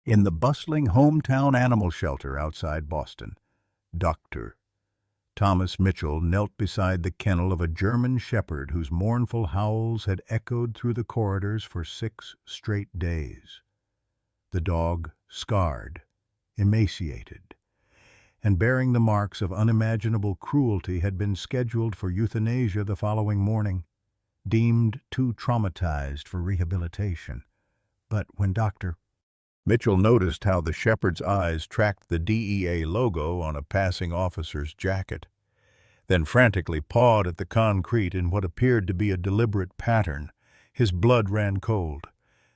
In the bustling hometown animal shelter outside Boston, Dr. Thomas Mitchell knelt beside the kennel of a German shepherd whose mournful howls had echoed through the corridors for 6 straight days. The dog, scarred, emaciated, and bearing the marks of unimaginable cruelty, had been scheduled for euthanasia the following morning, deemed too traumatized for rehabilitation. But when Dr. Mitchell noticed how the shepherd's eyes tracked the DEA logo on a passing officer's jacket, then frantically pawed at the concrete in what appeared to be a deliberate pattern, his blood ran cold.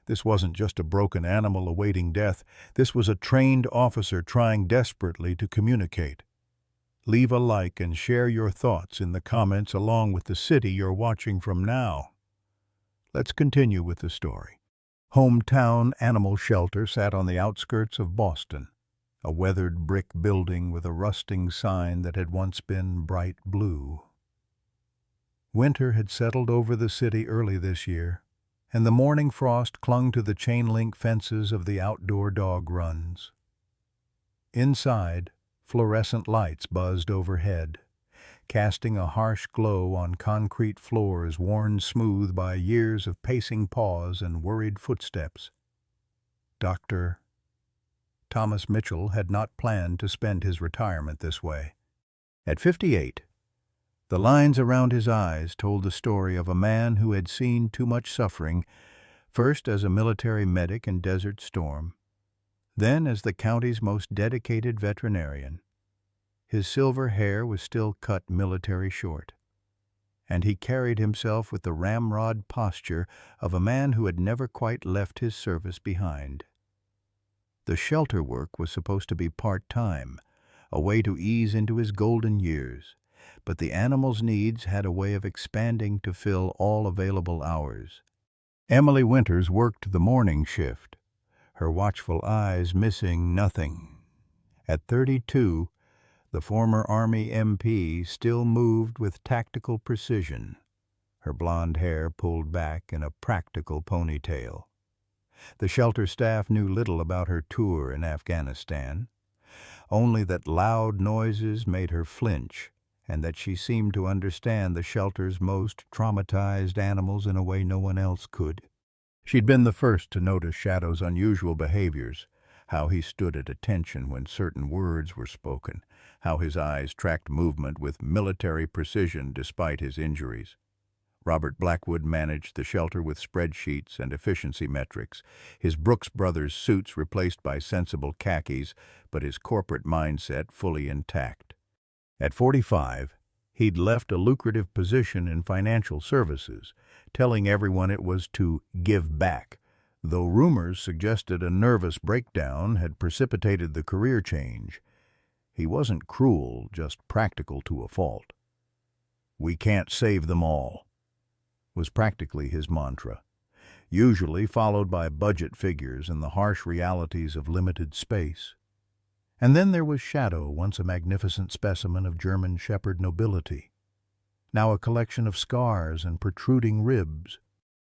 This wasn't just a broken animal awaiting death. This was a trained officer trying desperately to communicate. Leave a like and share your thoughts in the comments along with the city you're watching from now. Let's continue with the story. Hometown Animal Shelter sat on the outskirts of Boston, a weathered brick building with a rusting sign that had once been bright blue. Winter had settled over the city early this year, and the morning frost clung to the chain-link fences of the outdoor dog runs. Inside, fluorescent lights buzzed overhead, casting a harsh glow on concrete floors worn smooth by years of pacing paws and worried footsteps. Dr. Thomas Mitchell had not planned to spend his retirement this way. At 58, the lines around his eyes told the story of a man who had seen too much suffering, first as a military medic in Desert Storm, then as the county's most dedicated veterinarian. His silver hair was still cut military short, and he carried himself with the ramrod posture of a man who had never quite left his service behind. The shelter work was supposed to be part-time, a way to ease into his golden years, but the animal's needs had a way of expanding to fill all available hours. Emily Winters worked the morning shift, her watchful eyes missing nothing. At 32, the former Army MP still moved with tactical precision, her blonde hair pulled back in a practical ponytail. The shelter staff knew little about her tour in Afghanistan, only that loud noises made her flinch and that she seemed to understand the shelter's most traumatized animals in a way no one else could. She'd been the first to notice Shadow's unusual behaviors, how he stood at attention when certain words were spoken, how his eyes tracked movement with military precision despite his injuries. Robert Blackwood managed the shelter with spreadsheets and efficiency metrics, his Brooks Brothers suits replaced by sensible khakis, but his corporate mindset fully intact. At 45, he'd left a lucrative position in financial services, telling everyone it was to give back, though rumors suggested a nervous breakdown had precipitated the career change. He wasn't cruel, just practical to a fault. "We can't save them all," was practically his mantra, usually followed by budget figures and the harsh realities of limited space. And then there was Shadow, once a magnificent specimen of German shepherd nobility, now a collection of scars and protruding ribs.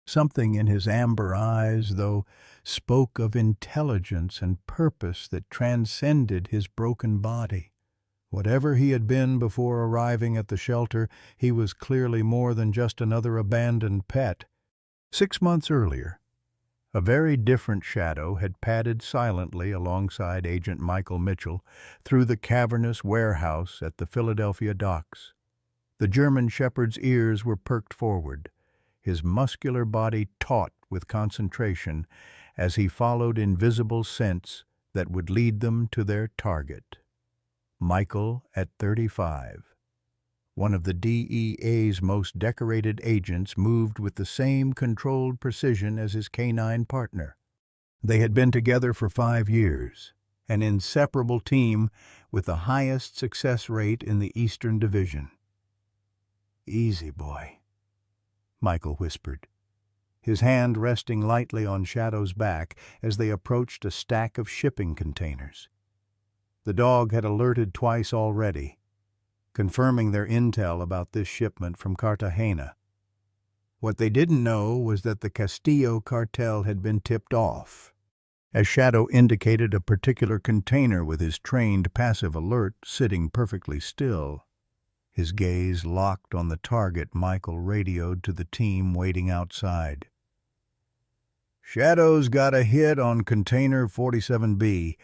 Something in his amber eyes, though, spoke of intelligence and purpose that transcended his broken body. Whatever he had been before arriving at the shelter, he was clearly more than just another abandoned pet. 6 months earlier, a very different Shadow had padded silently alongside Agent Michael Mitchell through the cavernous warehouse at the Philadelphia docks. The German shepherd's ears were perked forward, his muscular body taut with concentration as he followed invisible scents that would lead them to their target. Michael, at 35, one of the DEA's most decorated agents, moved with the same controlled precision as his canine partner. They had been together for 5 years, an inseparable team with the highest success rate in the Eastern Division. "Easy, boy," Michael whispered, his hand resting lightly on Shadow's back as they approached a stack of shipping containers. The dog had alerted twice already, confirming their intel about this shipment from Cartagena. What they didn't know was that the Castillo cartel had been tipped off, as Shadow indicated a particular container with his trained passive alert sitting perfectly still. His gaze locked on the target, Michael radioed to the team waiting outside. "Shadow's got a hit on container 47B.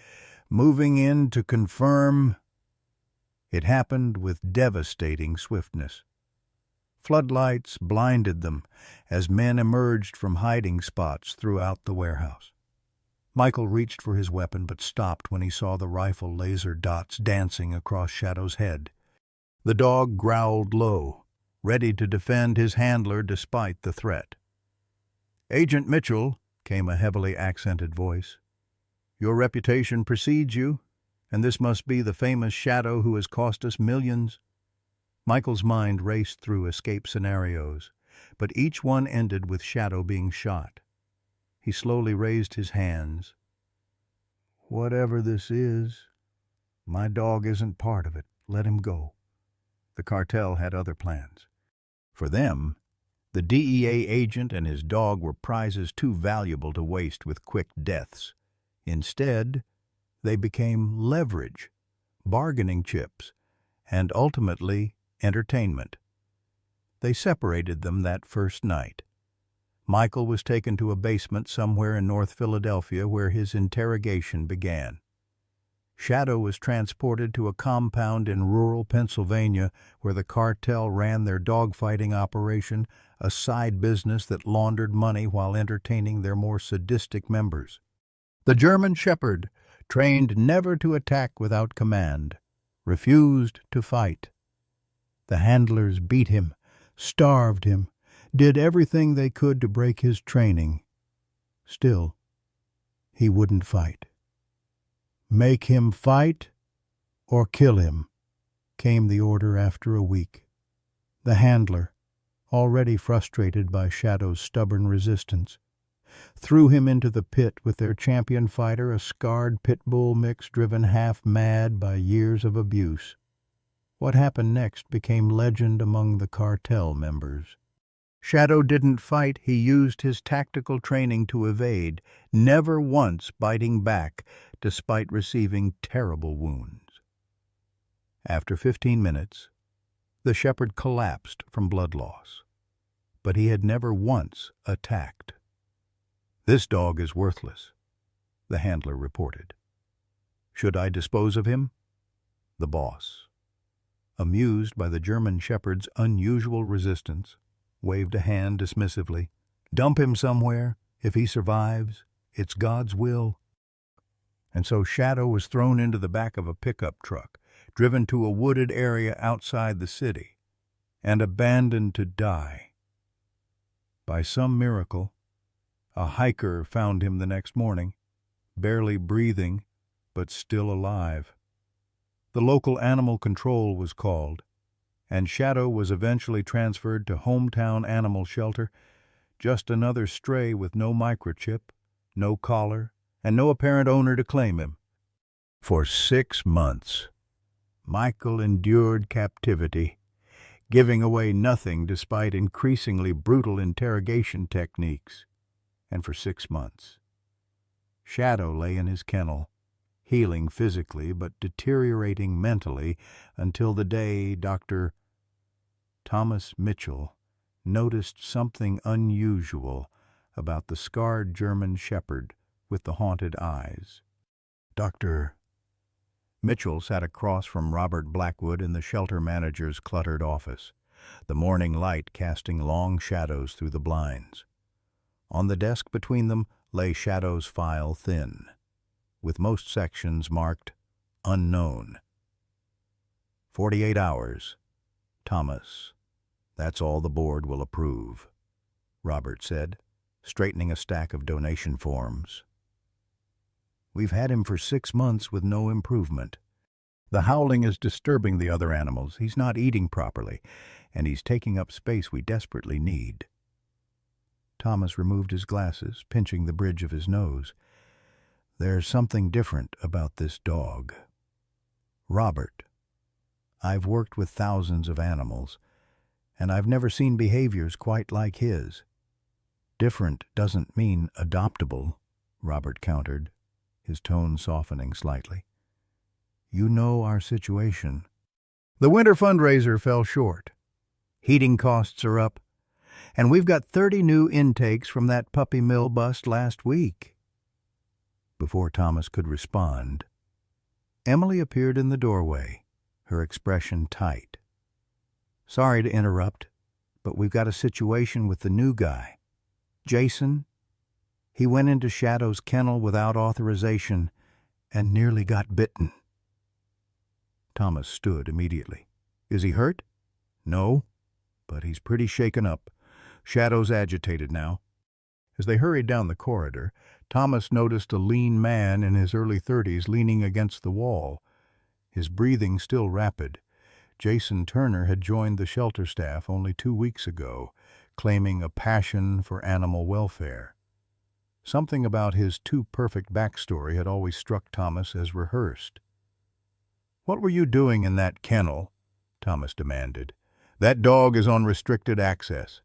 Moving in to confirm." It happened with devastating swiftness. Floodlights blinded them as men emerged from hiding spots throughout the warehouse. Michael reached for his weapon but stopped when he saw the rifle laser dots dancing across Shadow's head. The dog growled low, ready to defend his handler despite the threat. "Agent Mitchell," came a heavily accented voice, "your reputation precedes you, and this must be the famous Shadow who has cost us millions." Michael's mind raced through escape scenarios, but each one ended with Shadow being shot. He slowly raised his hands. "Whatever this is, my dog isn't part of it. Let him go." The cartel had other plans. For them, the DEA agent and his dog were prizes too valuable to waste with quick deaths. Instead, they became leverage, bargaining chips, and ultimately entertainment. They separated them that first night. Michael was taken to a basement somewhere in North Philadelphia where his interrogation began. Shadow was transported to a compound in rural Pennsylvania where the cartel ran their dogfighting operation, a side business that laundered money while entertaining their more sadistic members. The German Shepherd, trained never to attack without command, refused to fight. The handlers beat him, starved him, did everything they could to break his training. Still, he wouldn't fight. "Make him fight or kill him," came the order after a week. The handler, already frustrated by Shadow's stubborn resistance, threw him into the pit with their champion fighter, a scarred pit bull mix driven half mad by years of abuse. What happened next became legend among the cartel members. Shadow didn't fight, he used his tactical training to evade, never once biting back, despite receiving terrible wounds. After 15 minutes, the shepherd collapsed from blood loss, but he had never once attacked. "This dog is worthless," the handler reported. "Should I dispose of him?" The boss, amused by the German shepherd's unusual resistance, waved a hand dismissively. "Dump him somewhere. If he survives, it's God's will." And so Shadow was thrown into the back of a pickup truck, driven to a wooded area outside the city, and abandoned to die. By some miracle, a hiker found him the next morning, barely breathing, but still alive. The local animal control was called, and Shadow was eventually transferred to Hometown Animal Shelter, just another stray with no microchip, no collar, and no apparent owner to claim him. For 6 months, Michael endured captivity, giving away nothing despite increasingly brutal interrogation techniques. And for 6 months, Shadow lay in his kennel, healing physically but deteriorating mentally until the day Dr. Thomas Mitchell noticed something unusual about the scarred German shepherd with the haunted eyes. Dr. Mitchell sat across from Robert Blackwood in the shelter manager's cluttered office, the morning light casting long shadows through the blinds. On the desk between them lay Shadow's file thin, with most sections marked unknown. 48 hours, Thomas. That's all the board will approve, Robert said, straightening a stack of donation forms. We've had him for 6 months with no improvement. The howling is disturbing the other animals. He's not eating properly, and he's taking up space we desperately need. Thomas removed his glasses, pinching the bridge of his nose. There's something different about this dog. Robert, I've worked with thousands of animals, and I've never seen behaviors quite like his. Different doesn't mean adoptable, Robert countered. his tone softening slightly. "You know our situation." The winter fundraiser fell short. Heating costs are up, and we've got 30 new intakes from that puppy mill bust last week. Before Thomas could respond, Emily appeared in the doorway, her expression tight. "Sorry to interrupt, but we've got a situation with the new guy. Jason, he went into Shadow's kennel without authorization and nearly got bitten." Thomas stood immediately. "Is he hurt?" "No, but he's pretty shaken up. Shadow's agitated now." As they hurried down the corridor, Thomas noticed a lean man in his early 30s leaning against the wall, his breathing still rapid. Jason Turner had joined the shelter staff only 2 weeks ago, claiming a passion for animal welfare. Something about his too-perfect backstory had always struck Thomas as rehearsed. "What were you doing in that kennel?" Thomas demanded. "That dog is on restricted access."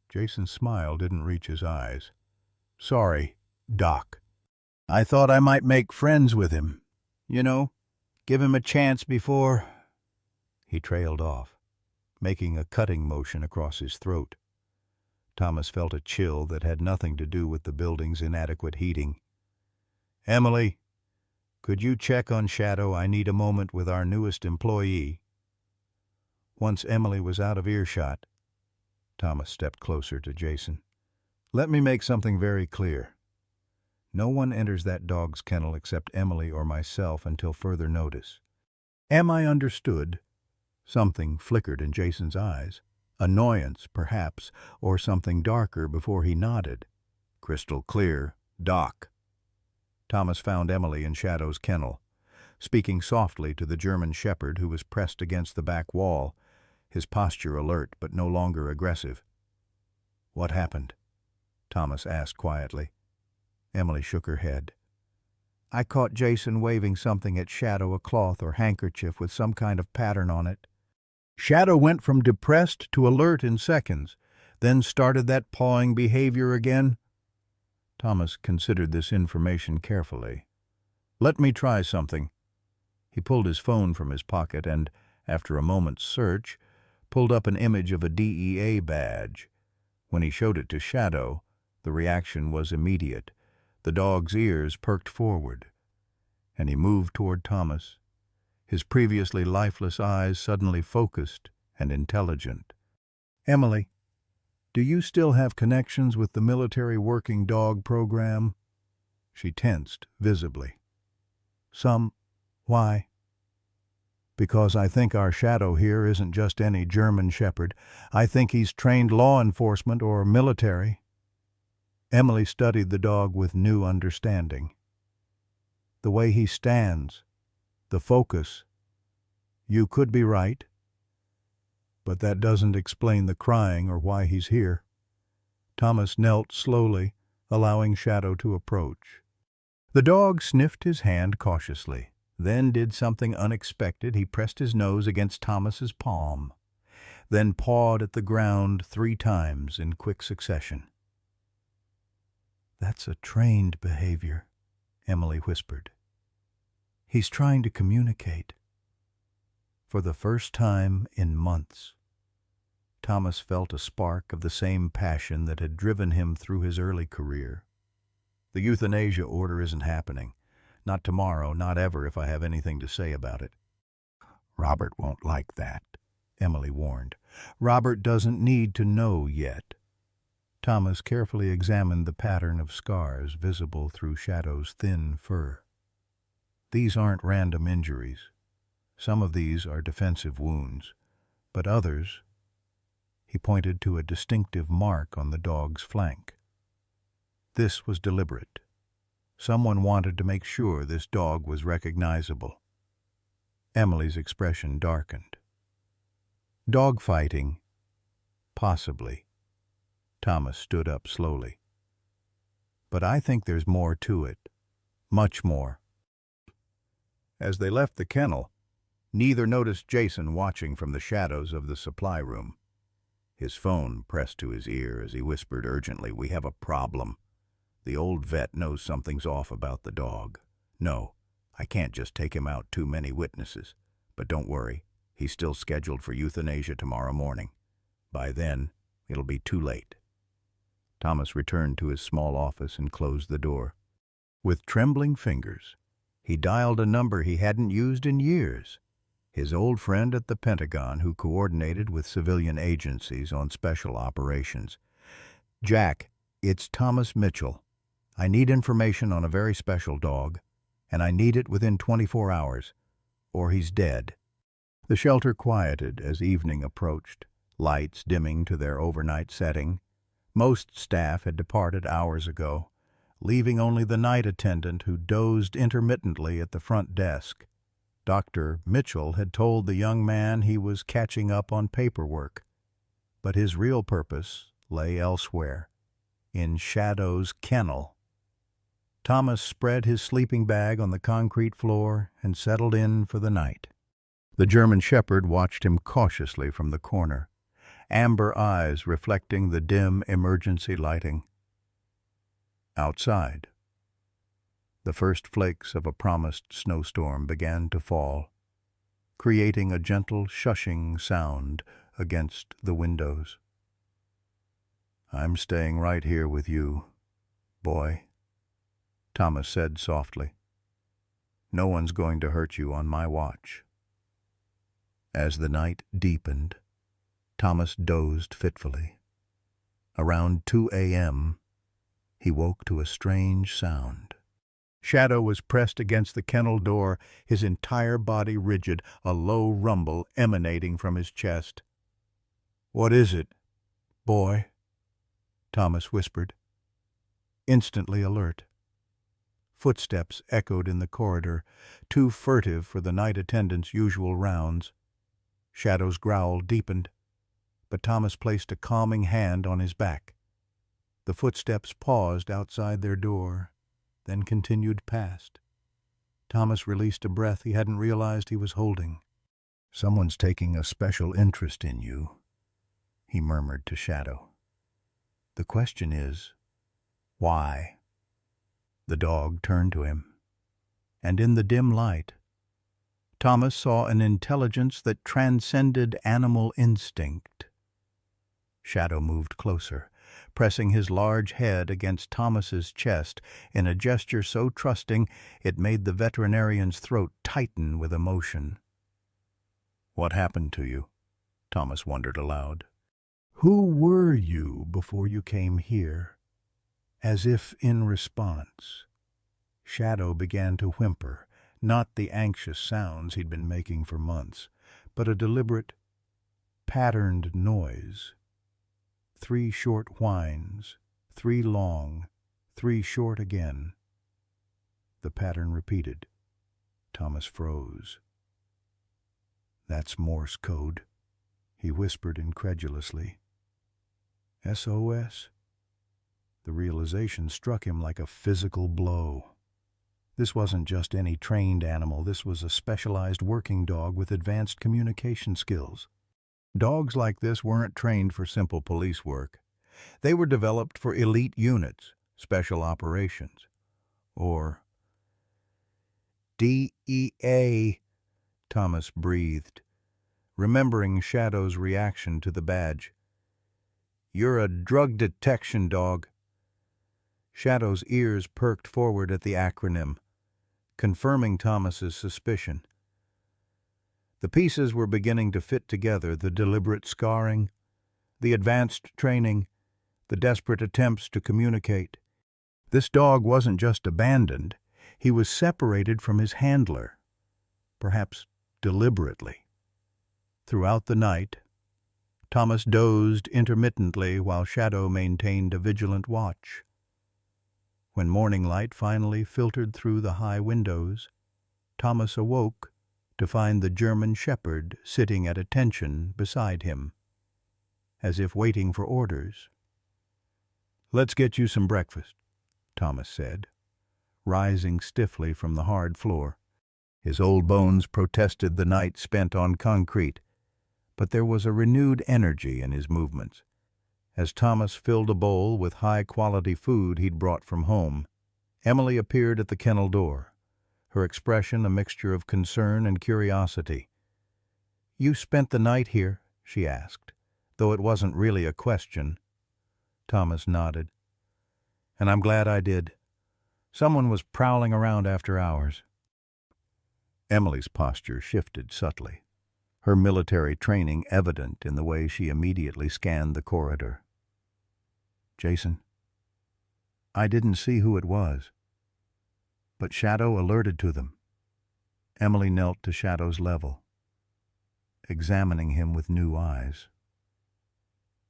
Jason's smile didn't reach his eyes. "Sorry, Doc. I thought I might make friends with him. You know, give him a chance before—" He trailed off, making a cutting motion across his throat. Thomas felt a chill that had nothing to do with the building's inadequate heating. "Emily, could you check on Shadow? I need a moment with our newest employee." Once Emily was out of earshot, Thomas stepped closer to Jason. "Let me make something very clear. No one enters that dog's kennel except Emily or myself until further notice. Am I understood?" Something flickered in Jason's eyes. Annoyance, perhaps, or something darker before he nodded. "Crystal clear, Doc." Thomas found Emily in Shadow's kennel, speaking softly to the German shepherd who was pressed against the back wall, his posture alert but no longer aggressive. "What happened?" Thomas asked quietly. Emily shook her head. "I caught Jason waving something at Shadow, a cloth or handkerchief with some kind of pattern on it. Shadow went from depressed to alert in seconds, then started that pawing behavior again." Thomas considered this information carefully. "Let me try something." He pulled his phone from his pocket and, after a moment's search, pulled up an image of a DEA badge. When he showed it to Shadow, the reaction was immediate. The dog's ears perked forward, and he moved toward Thomas, his previously lifeless eyes suddenly focused and intelligent. "Emily, do you still have connections with the military working dog program?" She tensed visibly. "Some. Why?" "Because I think our Shadow here isn't just any German shepherd. I think he's trained law enforcement or military." Emily studied the dog with new understanding. "The way he stands, the focus. You could be right, but that doesn't explain the crying or why he's here." Thomas knelt slowly, allowing Shadow to approach. The dog sniffed his hand cautiously, then did something unexpected. He pressed his nose against Thomas's palm, then pawed at the ground 3 times in quick succession. "That's a trained behavior," Emily whispered. "He's trying to communicate." For the first time in months, Thomas felt a spark of the same passion that had driven him through his early career. "The euthanasia order isn't happening. Not tomorrow, not ever, if I have anything to say about it." "Robert won't like that," Emily warned. "Robert doesn't need to know yet." Thomas carefully examined the pattern of scars visible through Shadow's thin fur. "These aren't random injuries. Some of these are defensive wounds, but others—" He pointed to a distinctive mark on the dog's flank. "This was deliberate. Someone wanted to make sure this dog was recognizable." Emily's expression darkened. "Dogfighting? Possibly." Thomas stood up slowly. "But I think there's more to it. Much more." As they left the kennel, neither noticed Jason watching from the shadows of the supply room. His phone pressed to his ear as he whispered urgently, "We have a problem. The old vet knows something's off about the dog. No, I can't just take him out, too many witnesses. But don't worry, he's still scheduled for euthanasia tomorrow morning. By then, it'll be too late. Thomas returned to his small office and closed the door. With trembling fingers, he dialed a number he hadn't used in years. His old friend at the Pentagon who coordinated with civilian agencies on special operations. "Jack, it's Thomas Mitchell. I need information on a very special dog, and I need it within 24 hours, or he's dead." The shelter quieted as evening approached, lights dimming to their overnight setting. Most staff had departed hours ago, leaving only the night attendant who dozed intermittently at the front desk. Dr. Mitchell had told the young man he was catching up on paperwork, but his real purpose lay elsewhere, in Shadow's kennel. Thomas spread his sleeping bag on the concrete floor and settled in for the night. The German shepherd watched him cautiously from the corner, amber eyes reflecting the dim emergency lighting. Outside, the first flakes of a promised snowstorm began to fall, creating a gentle shushing sound against the windows. "I'm staying right here with you, boy," Thomas said softly. "No one's going to hurt you on my watch." As the night deepened, Thomas dozed fitfully. Around 2 a.m., he woke to a strange sound. Shadow was pressed against the kennel door, his entire body rigid, a low rumble emanating from his chest. "What is it, boy?" Thomas whispered. Instantly alert. Footsteps echoed in the corridor, too furtive for the night attendant's usual rounds. Shadow's growl deepened, but Thomas placed a calming hand on his back. The footsteps paused outside their door, then continued past. Thomas released a breath he hadn't realized he was holding. "Someone's taking a special interest in you," he murmured to Shadow. "The question is, why?" The dog turned to him, and in the dim light, Thomas saw an intelligence that transcended animal instinct. Shadow moved closer, pressing his large head against Thomas's chest in a gesture so trusting it made the veterinarian's throat tighten with emotion. "What happened to you?" Thomas wondered aloud. "Who were you before you came here?" As if in response, Shadow began to whimper, not the anxious sounds he'd been making for months, but a deliberate, patterned noise. 3 short whines, 3 long, 3 short again. The pattern repeated. Thomas froze. "That's Morse code," he whispered incredulously. "SOS?" The realization struck him like a physical blow. This wasn't just any trained animal, this was a specialized working dog with advanced communication skills. Dogs like this weren't trained for simple police work. They were developed for elite units, special operations, or DEA, Thomas breathed, remembering Shadow's reaction to the badge. "You're a drug detection dog." Shadow's ears perked forward at the acronym, confirming Thomas's suspicion. The pieces were beginning to fit together, the deliberate scarring, the advanced training, the desperate attempts to communicate. This dog wasn't just abandoned, he was separated from his handler, perhaps deliberately. Throughout the night, Thomas dozed intermittently while Shadow maintained a vigilant watch. When morning light finally filtered through the high windows, Thomas awoke to find the German shepherd sitting at attention beside him, as if waiting for orders. "Let's get you some breakfast," Thomas said, rising stiffly from the hard floor. His old bones protested the night spent on concrete, but there was a renewed energy in his movements. As Thomas filled a bowl with high-quality food he'd brought from home, Emily appeared at the kennel door. her expression a mixture of concern and curiosity. "You spent the night here?" she asked, though it wasn't really a question. Thomas nodded. "And I'm glad I did. Someone was prowling around after hours." Emily's posture shifted subtly, her military training evident in the way she immediately scanned the corridor. "Jason, I didn't see who it was, but Shadow alerted to them." Emily knelt to Shadow's level, examining him with new eyes.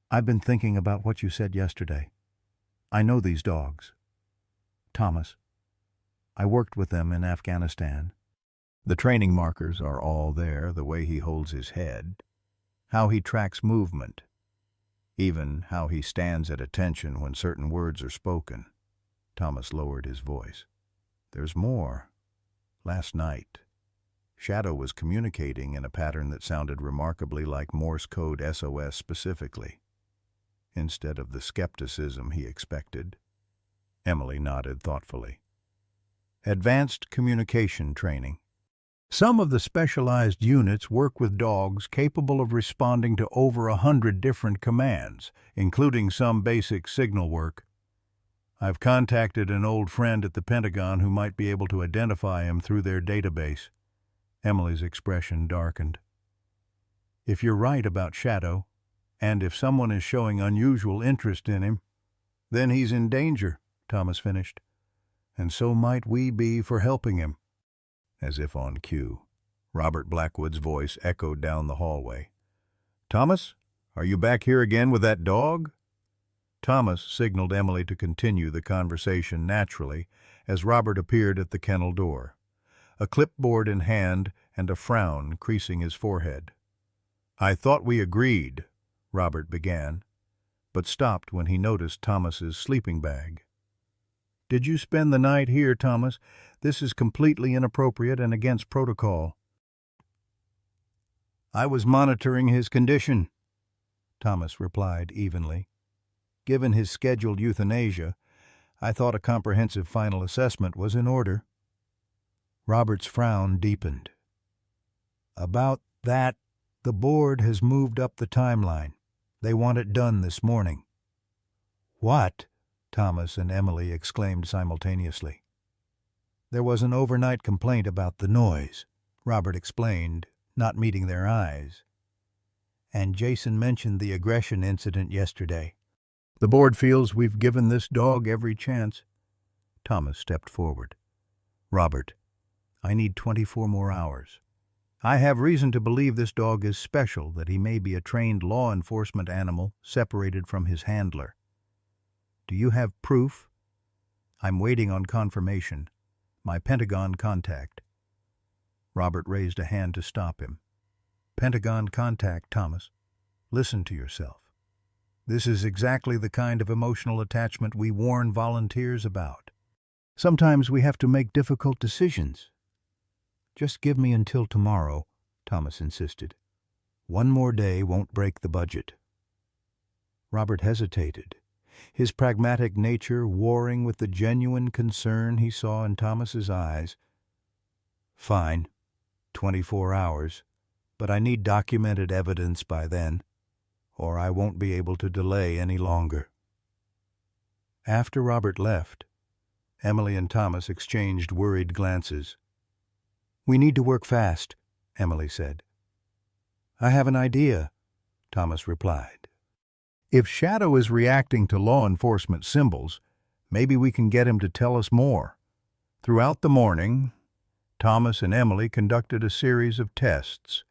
"I've been thinking about what you said yesterday. I know these dogs. Thomas, I worked with them in Afghanistan. The training markers are all there, the way he holds his head, how he tracks movement, even how he stands at attention when certain words are spoken." Thomas lowered his voice. "There's more. Last night, Shadow was communicating in a pattern that sounded remarkably like Morse code SOS specifically, instead of the skepticism he expected." Emily nodded thoughtfully. "Advanced communication training. Some of the specialized units work with dogs capable of responding to over 100 different commands, including some basic signal work. I've contacted an old friend at the Pentagon who might be able to identify him through their database." Emily's expression darkened. "If you're right about Shadow, and if someone is showing unusual interest in him, then he's in danger," Thomas finished. "And so might we be for helping him." As if on cue, Robert Blackwood's voice echoed down the hallway. "Thomas, are you back here again with that dog?" Thomas signaled Emily to continue the conversation naturally as Robert appeared at the kennel door, a clipboard in hand and a frown creasing his forehead. "I thought we agreed," Robert began, but stopped when he noticed Thomas's sleeping bag. "Did you spend the night here, Thomas? This is completely inappropriate and against protocol." "I was monitoring his condition," Thomas replied evenly. "Given his scheduled euthanasia, I thought a comprehensive final assessment was in order." Robert's frown deepened. "About that, the board has moved up the timeline. They want it done this morning." "What?" Thomas and Emily exclaimed simultaneously. "There was an overnight complaint about the noise," Robert explained, not meeting their eyes. "And Jason mentioned the aggression incident yesterday. The board feels we've given this dog every chance." Thomas stepped forward. "Robert, I need 24 more hours. I have reason to believe this dog is special, that he may be a trained law enforcement animal separated from his handler. Do you have proof?" "I'm waiting on confirmation. My Pentagon contact." Robert raised a hand to stop him. "Pentagon contact, Thomas. Listen to yourself. This is exactly the kind of emotional attachment we warn volunteers about. Sometimes we have to make difficult decisions." "Just give me until tomorrow," Thomas insisted. "One more day won't break the budget." Robert hesitated, his pragmatic nature warring with the genuine concern he saw in Thomas's eyes. "Fine, 24 hours, but I need documented evidence by then, or I won't be able to delay any longer." After Robert left, Emily and Thomas exchanged worried glances. "We need to work fast," Emily said. "I have an idea," Thomas replied. "If Shadow is reacting to law enforcement symbols, maybe we can get him to tell us more." Throughout the morning, Thomas and Emily conducted a series of tests.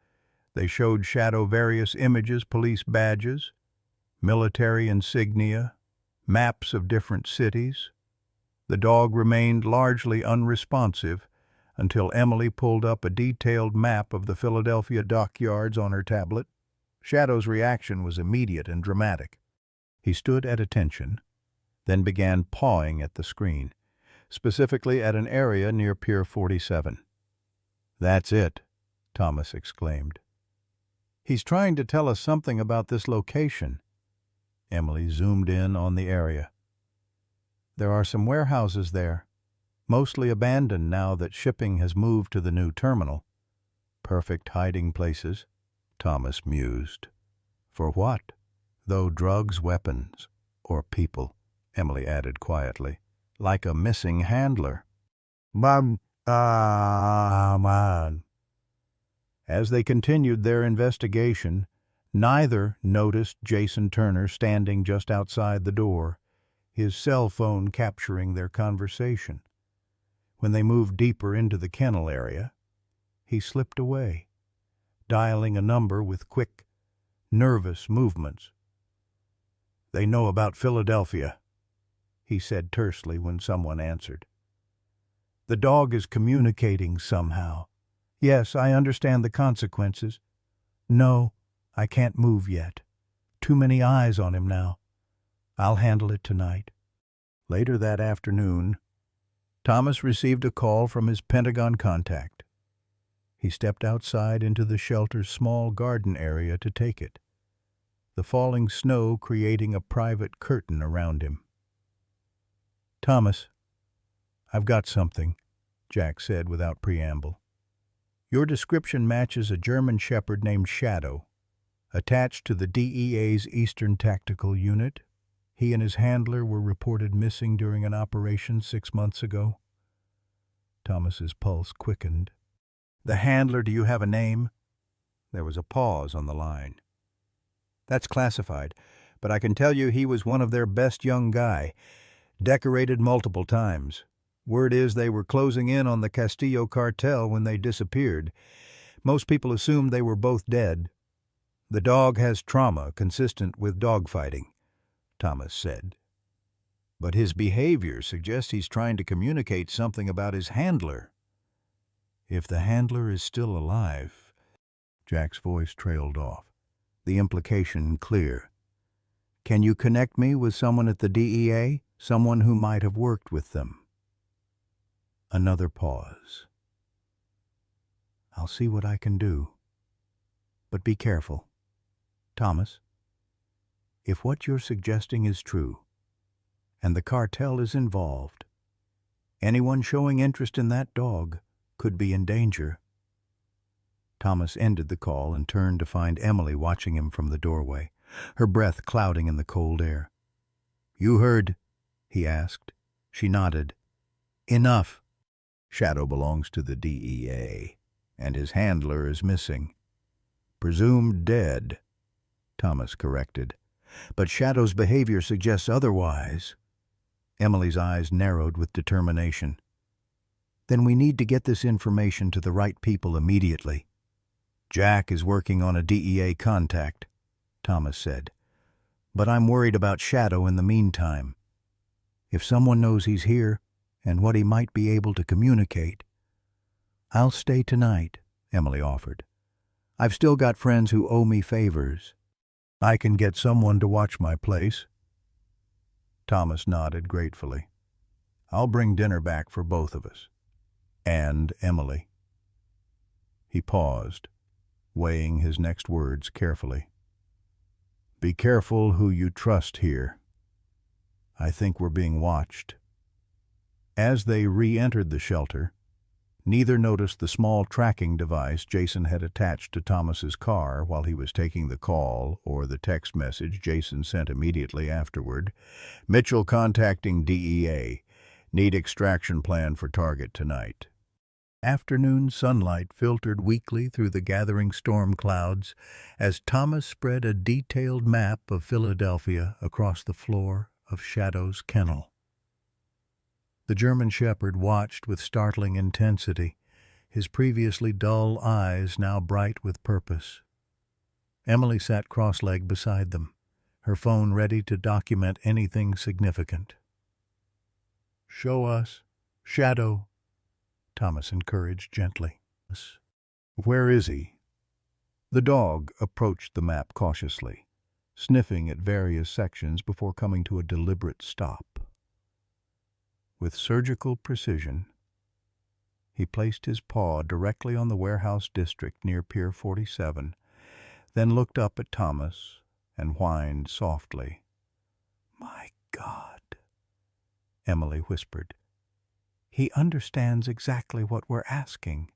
They showed Shadow various images, police badges, military insignia, maps of different cities. The dog remained largely unresponsive until Emily pulled up a detailed map of the Philadelphia dockyards on her tablet. Shadow's reaction was immediate and dramatic. He stood at attention, then began pawing at the screen, specifically at an area near Pier 47. "That's it," Thomas exclaimed. "He's trying to tell us something about this location." Emily zoomed in on the area. "There are some warehouses there, mostly abandoned now that shipping has moved to the new terminal. Perfect hiding places, Thomas mused. For what? Though drugs, weapons, or people, Emily added quietly, like a missing handler. Man. As they continued their investigation, neither noticed Jason Turner standing just outside the door, his cell phone capturing their conversation. When they moved deeper into the kennel area, he slipped away, dialing a number with quick, nervous movements. "They know about Philadelphia," he said tersely when someone answered. "The dog is communicating somehow. Yes, I understand the consequences. No, I can't move yet. Too many eyes on him now. I'll handle it tonight." Later that afternoon, Thomas received a call from his Pentagon contact. He stepped outside into the shelter's small garden area to take it, the falling snow creating a private curtain around him. "Thomas, I've got something," Jack said without preamble. "Your description matches a German shepherd named Shadow, attached to the DEA's Eastern Tactical Unit. He and his handler were reported missing during an operation 6 months ago." Thomas's pulse quickened. "The handler, do you have a name?" There was a pause on the line. "That's classified, but I can tell you he was one of their best young guy, decorated multiple times. Word is they were closing in on the Castillo cartel when they disappeared. Most people assumed they were both dead. The dog has trauma consistent with dogfighting," Thomas said. "But his behavior suggests he's trying to communicate something about his handler." "If the handler is still alive," Jack's voice trailed off, the implication clear. "Can you connect me with someone at the DEA? Someone who might have worked with them?" Another pause. "I'll see what I can do. But be careful. Thomas, if what you're suggesting is true, and the cartel is involved, anyone showing interest in that dog could be in danger." Thomas ended the call and turned to find Emily watching him from the doorway, her breath clouding in the cold air. "You heard?" he asked. She nodded. "Enough. Shadow belongs to the DEA, and his handler is missing. Presumed dead," Thomas corrected. "But Shadow's behavior suggests otherwise." Emily's eyes narrowed with determination. "Then we need to get this information to the right people immediately." "Jack is working on a DEA contact," Thomas said. "But I'm worried about Shadow in the meantime. If someone knows he's here and what he might be able to communicate—" "I'll stay tonight," Emily offered. "I've still got friends who owe me favors. I can get someone to watch my place." Thomas nodded gratefully. "I'll bring dinner back for both of us. And Emily." He paused, weighing his next words carefully. "Be careful who you trust here. I think we're being watched." As they re-entered the shelter, neither noticed the small tracking device Jason had attached to Thomas's car while he was taking the call, or the text message Jason sent immediately afterward. "Mitchell contacting DEA. Need extraction plan for target tonight." Afternoon sunlight filtered weakly through the gathering storm clouds as Thomas spread a detailed map of Philadelphia across the floor of Shadow's kennel. The German shepherd watched with startling intensity, his previously dull eyes now bright with purpose. Emily sat cross-legged beside them, her phone ready to document anything significant. "Show us Shadow," Thomas encouraged gently. "Where is he?" The dog approached the map cautiously, sniffing at various sections before coming to a deliberate stop. With surgical precision, he placed his paw directly on the warehouse district near Pier 47, then looked up at Thomas and whined softly. "My God," Emily whispered. He understands exactly what we're asking.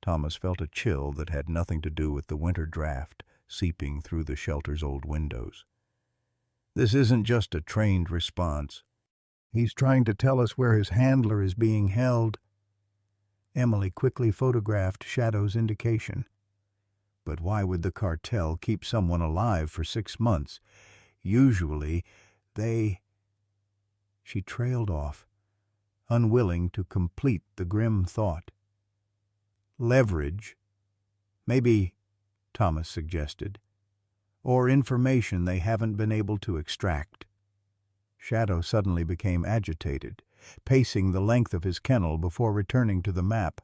Thomas felt a chill that had nothing to do with the winter draft seeping through the shelter's old windows. This isn't just a trained response. He's trying to tell us where his handler is being held. Emily quickly photographed Shadow's indication. But why would the cartel keep someone alive for 6 months? Usually, She trailed off, unwilling to complete the grim thought. Leverage, maybe, Thomas suggested, or information they haven't been able to extract. Shadow suddenly became agitated, pacing the length of his kennel before returning to the map.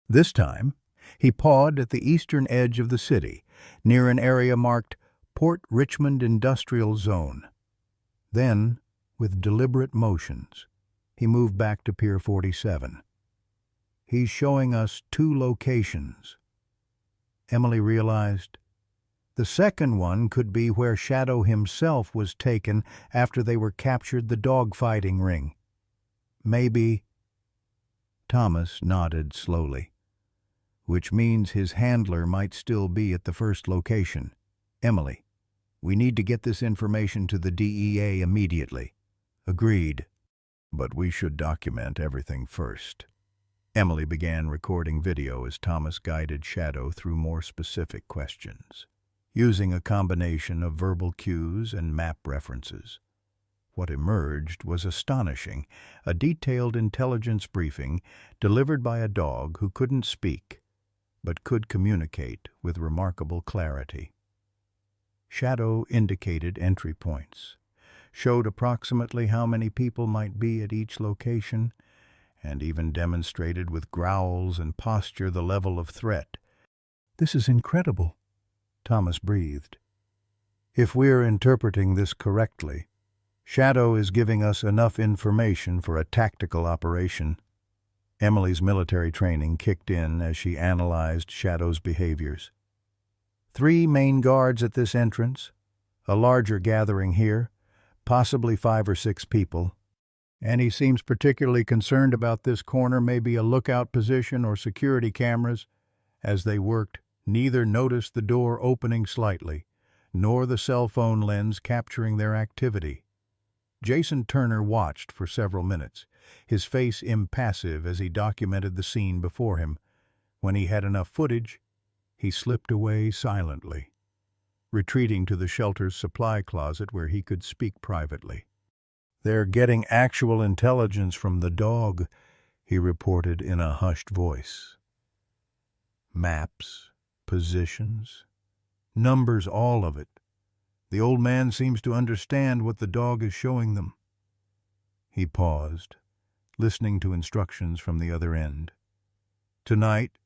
This time, he pawed at the eastern edge of the city, near an area marked Port Richmond Industrial Zone. Then, with deliberate motions, he moved back to Pier 47. He's showing us 2 locations. Emily realized. The second one could be where Shadow himself was taken after they were captured the dogfighting ring. Maybe. Thomas nodded slowly. Which means his handler might still be at the first location. Emily, we need to get this information to the DEA immediately. Agreed. But we should document everything first. Emily began recording video as Thomas guided Shadow through more specific questions, using a combination of verbal cues and map references. What emerged was astonishing, a detailed intelligence briefing delivered by a dog who couldn't speak, but could communicate with remarkable clarity. Shadow indicated entry points, showed approximately how many people might be at each location, and even demonstrated with growls and posture the level of threat. "This is incredible," Thomas breathed. "If we're interpreting this correctly, Shadow is giving us enough information for a tactical operation." Emily's military training kicked in as she analyzed Shadow's behaviors. 3 main guards at this entrance, a larger gathering here, possibly 5 or 6 people. And he seems particularly concerned about this corner, maybe a lookout position or security cameras. As they worked, neither noticed the door opening slightly, nor the cell phone lens capturing their activity. Jason Turner watched for several minutes, his face impassive as he documented the scene before him. When he had enough footage, he slipped away silently, retreating to the shelter's supply closet where he could speak privately. "They're getting actual intelligence from the dog," he reported in a hushed voice. "Maps, positions, numbers, all of it. The old man seems to understand what the dog is showing them." He paused, listening to instructions from the other end. "Tonight,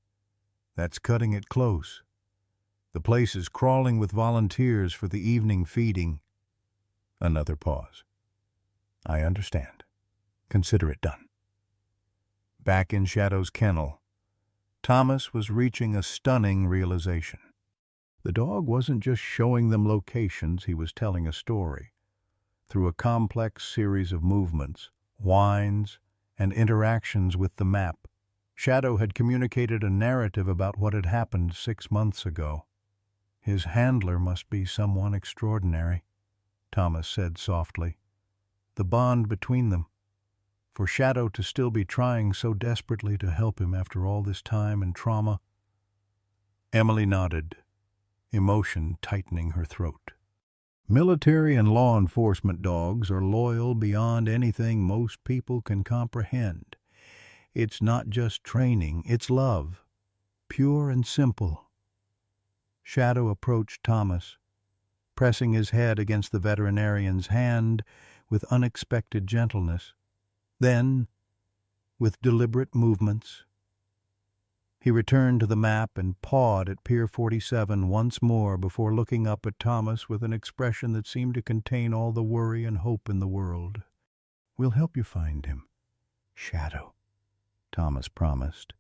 that's cutting it close. The place is crawling with volunteers for the evening feeding." Another pause. "I understand. Consider it done." Back in Shadow's kennel, Thomas was reaching a stunning realization. The dog wasn't just showing them locations, he was telling a story. Through a complex series of movements, whines, and interactions with the map, Shadow had communicated a narrative about what had happened 6 months ago. "His handler must be someone extraordinary," Thomas said softly. "The bond between them, for Shadow to still be trying so desperately to help him after all this time and trauma." Emily nodded, emotion tightening her throat. "Military and law enforcement dogs are loyal beyond anything most people can comprehend. It's not just training, it's love, pure and simple." Shadow approached Thomas, pressing his head against the veterinarian's hand with unexpected gentleness. Then, with deliberate movements, he returned to the map and pawed at Pier 47 once more before looking up at Thomas with an expression that seemed to contain all the worry and hope in the world. "We'll help you find him, Shadow," Thomas promised,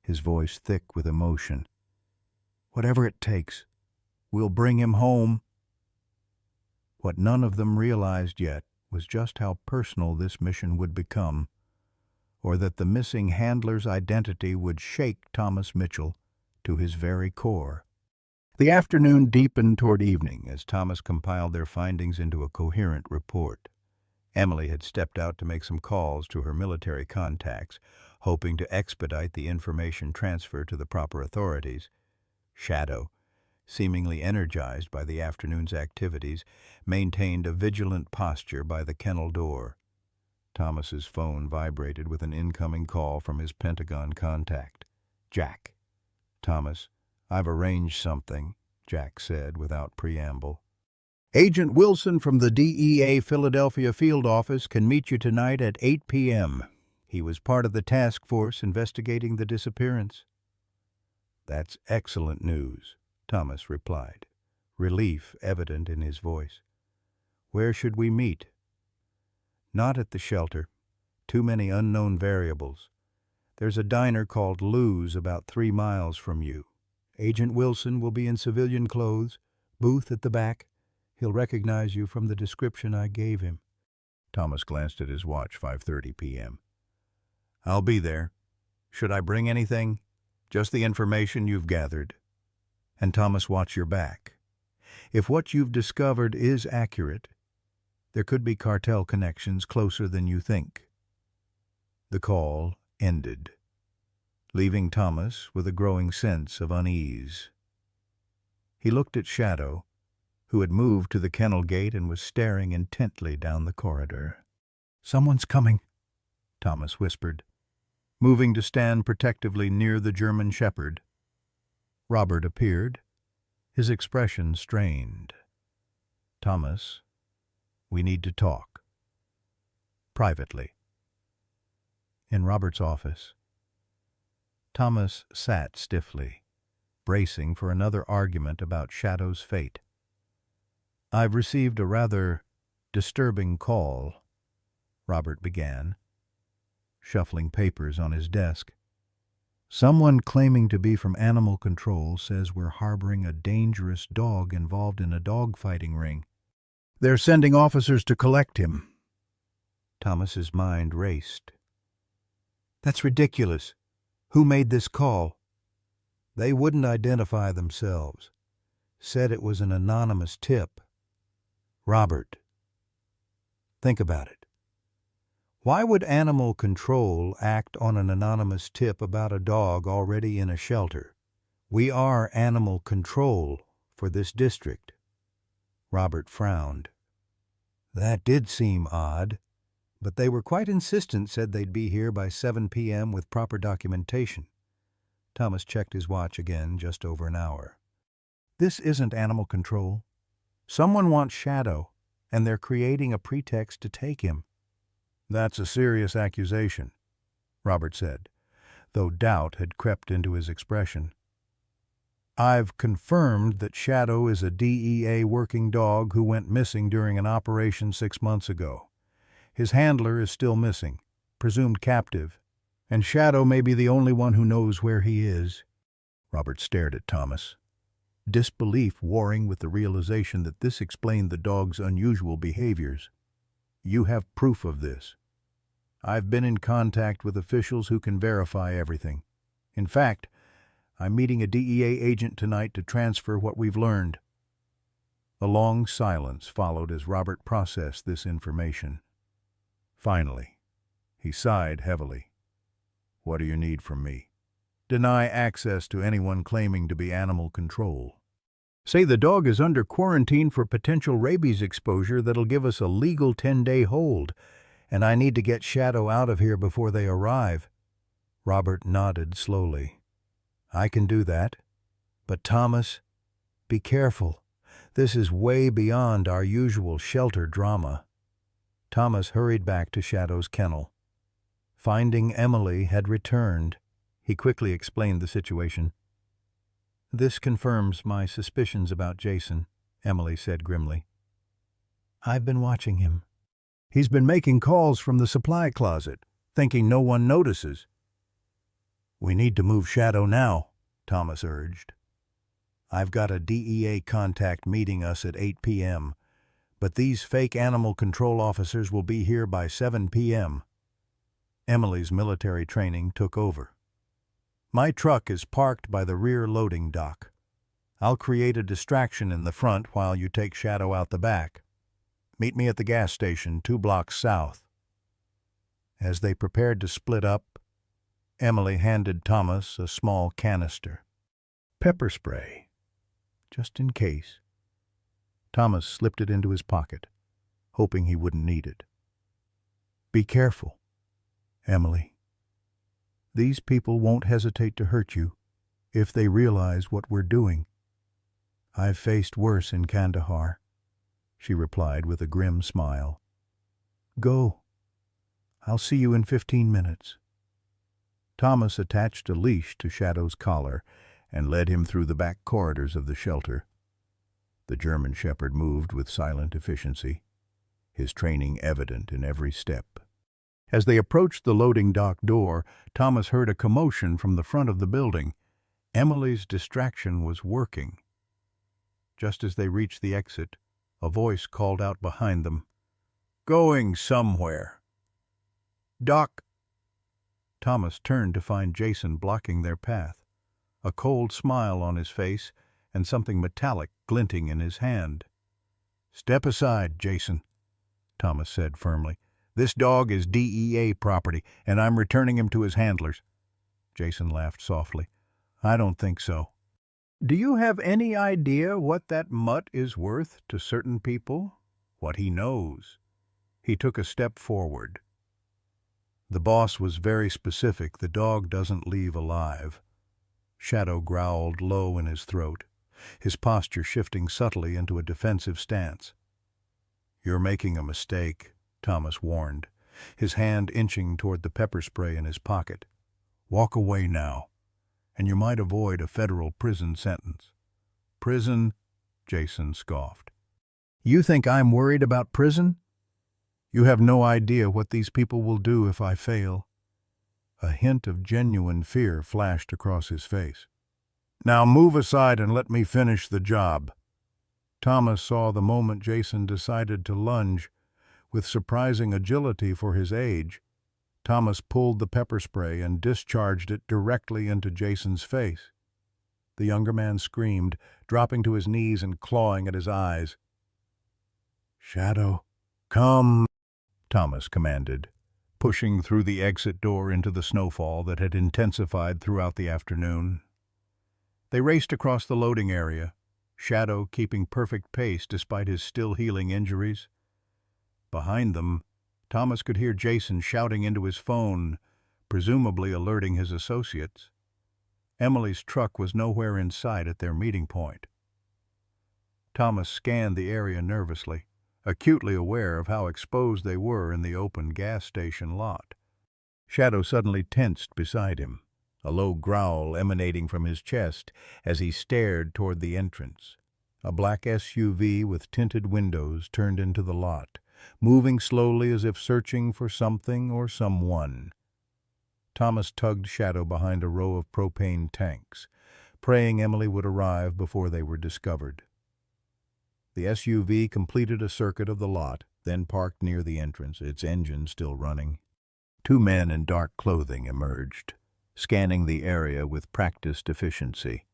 his voice thick with emotion. "Whatever it takes, we'll bring him home." What none of them realized yet was just how personal this mission would become. or that the missing handler's identity would shake Thomas Mitchell to his very core. The afternoon deepened toward evening as Thomas compiled their findings into a coherent report. Emily had stepped out to make some calls to her military contacts, hoping to expedite the information transfer to the proper authorities. Shadow, seemingly energized by the afternoon's activities, maintained a vigilant posture by the kennel door. Thomas's phone vibrated with an incoming call from his Pentagon contact. "Jack." "Thomas, I've arranged something," Jack said without preamble. "Agent Wilson from the DEA Philadelphia field office can meet you tonight at 8 p.m. He was part of the task force investigating the disappearance." "That's excellent news," Thomas replied, relief evident in his voice. "Where should we meet?" "Not at the shelter. Too many unknown variables. There's a diner called Lou's about 3 miles from you. Agent Wilson will be in civilian clothes, booth at the back. He'll recognize you from the description I gave him." Thomas glanced at his watch, 5:30 p.m. "I'll be there. Should I bring anything?" "Just the information you've gathered." "And Thomas, watch your back. If what you've discovered is accurate, there could be cartel connections closer than you think." The call ended, leaving Thomas with a growing sense of unease. He looked at Shadow, who had moved to the kennel gate and was staring intently down the corridor. "Someone's coming," Thomas whispered, moving to stand protectively near the German shepherd. Robert appeared, his expression strained. "Thomas, we need to talk. Privately." In Robert's office, Thomas sat stiffly, bracing for another argument about Shadow's fate. "I've received a rather disturbing call," Robert began, shuffling papers on his desk. "Someone claiming to be from Animal Control says we're harboring a dangerous dog involved in a dog-fighting ring. They're sending officers to collect him." Thomas's mind raced. "That's ridiculous. Who made this call?" "They wouldn't identify themselves. Said it was an anonymous tip." "Robert, think about it. Why would Animal Control act on an anonymous tip about a dog already in a shelter? We are Animal Control for this district." Robert frowned. "That did seem odd, but they were quite insistent, said they'd be here by 7 p.m. with proper documentation." Thomas checked his watch again, just over an hour. "This isn't Animal Control. Someone wants Shadow, and they're creating a pretext to take him." "That's a serious accusation," Robert said, though doubt had crept into his expression. "I've confirmed that Shadow is a DEA working dog who went missing during an operation 6 months ago. His handler is still missing, presumed captive, and Shadow may be the only one who knows where he is." Robert stared at Thomas, disbelief warring with the realization that this explained the dog's unusual behaviors. "You have proof of this?" "I've been in contact with officials who can verify everything. In fact, I'm meeting a DEA agent tonight to transfer what we've learned." A long silence followed as Robert processed this information. Finally, he sighed heavily. "What do you need from me?" "Deny access to anyone claiming to be Animal Control. Say the dog is under quarantine for potential rabies exposure that'll give us a legal 10-day hold, and I need to get Shadow out of here before they arrive." Robert nodded slowly. "I can do that. But Thomas, be careful. This is way beyond our usual shelter drama." Thomas hurried back to Shadow's kennel. Finding Emily had returned, he quickly explained the situation. "This confirms my suspicions about Jason," Emily said grimly. "I've been watching him. He's been making calls from the supply closet, thinking no one notices." "We need to move Shadow now," Thomas urged. "I've got a DEA contact meeting us at 8 p.m., but these fake Animal Control officers will be here by 7 p.m. Emily's military training took over. My truck is parked by the rear loading dock. I'll create a distraction in the front while you take Shadow out the back. Meet me at the gas station 2 blocks south. As they prepared to split up, Emily handed Thomas a small canister. Pepper spray, just in case. Thomas slipped it into his pocket, hoping he wouldn't need it. Be careful, Emily. These people won't hesitate to hurt you if they realize what we're doing. I've faced worse in Kandahar, she replied with a grim smile. Go. I'll see you in 15 minutes. Thomas attached a leash to Shadow's collar and led him through the back corridors of the shelter. The German shepherd moved with silent efficiency, his training evident in every step. As they approached the loading dock door, Thomas heard a commotion from the front of the building. Emily's distraction was working. Just as they reached the exit, a voice called out behind them, "Going somewhere." "Doc." Thomas turned to find Jason blocking their path, a cold smile on his face and something metallic glinting in his hand. "Step aside, Jason," Thomas said firmly. "This dog is DEA property, and I'm returning him to his handlers." Jason laughed softly. "I don't think so." "Do you have any idea what that mutt is worth to certain people? What he knows?" He took a step forward. The boss was very specific. The dog doesn't leave alive. Shadow growled low in his throat, his posture shifting subtly into a defensive stance. "You're making a mistake," Thomas warned, his hand inching toward the pepper spray in his pocket. "Walk away now, and you might avoid a federal prison sentence." "Prison?" Jason scoffed. "You think I'm worried about prison? You have no idea what these people will do if I fail." A hint of genuine fear flashed across his face. "Now move aside and let me finish the job." Thomas saw the moment Jason decided to lunge. With surprising agility for his age, Thomas pulled the pepper spray and discharged it directly into Jason's face. The younger man screamed, dropping to his knees and clawing at his eyes. "Shadow, come," Thomas commanded, pushing through the exit door into the snowfall that had intensified throughout the afternoon. They raced across the loading area, Shadow keeping perfect pace despite his still healing injuries. Behind them, Thomas could hear Jason shouting into his phone, presumably alerting his associates. Emily's truck was nowhere in sight at their meeting point. Thomas scanned the area nervously, acutely aware of how exposed they were in the open gas station lot. Shadow suddenly tensed beside him, a low growl emanating from his chest as he stared toward the entrance. A black SUV with tinted windows turned into the lot, moving slowly as if searching for something or someone. Thomas tugged Shadow behind a row of propane tanks, praying Emily would arrive before they were discovered. The SUV completed a circuit of the lot, then parked near the entrance, its engine still running. 2 men in dark clothing emerged, scanning the area with practiced efficiency.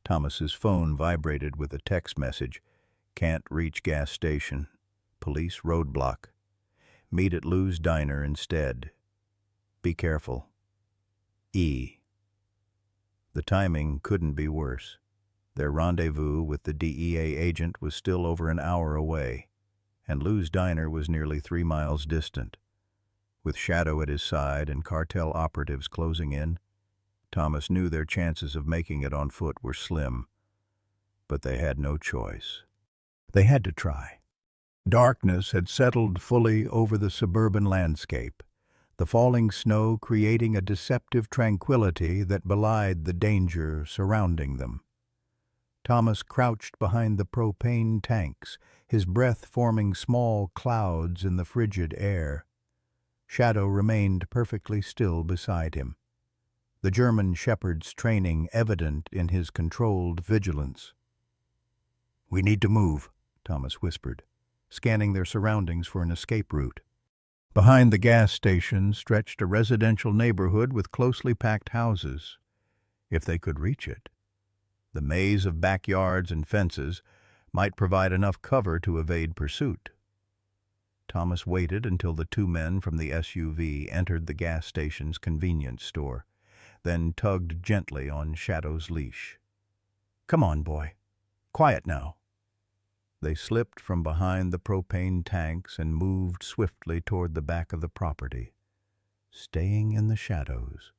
Thomas's phone vibrated with a text message. "Can't reach gas station. Police roadblock. Meet at Lou's Diner instead. Be careful. E." The timing couldn't be worse. Their rendezvous with the DEA agent was still over an hour away, and Lou's Diner was nearly 3 miles distant. With Shadow at his side and cartel operatives closing in, Thomas knew their chances of making it on foot were slim. But they had no choice. They had to try. Darkness had settled fully over the suburban landscape, the falling snow creating a deceptive tranquility that belied the danger surrounding them. Thomas crouched behind the propane tanks, his breath forming small clouds in the frigid air. Shadow remained perfectly still beside him, the German shepherd's training evident in his controlled vigilance. "We need to move," Thomas whispered, scanning their surroundings for an escape route. Behind the gas station stretched a residential neighborhood with closely packed houses. If they could reach it, the maze of backyards and fences might provide enough cover to evade pursuit. Thomas waited until the two men from the SUV entered the gas station's convenience store, then tugged gently on Shadow's leash. "Come on, boy. Quiet now." They slipped from behind the propane tanks and moved swiftly toward the back of the property, staying in the shadows.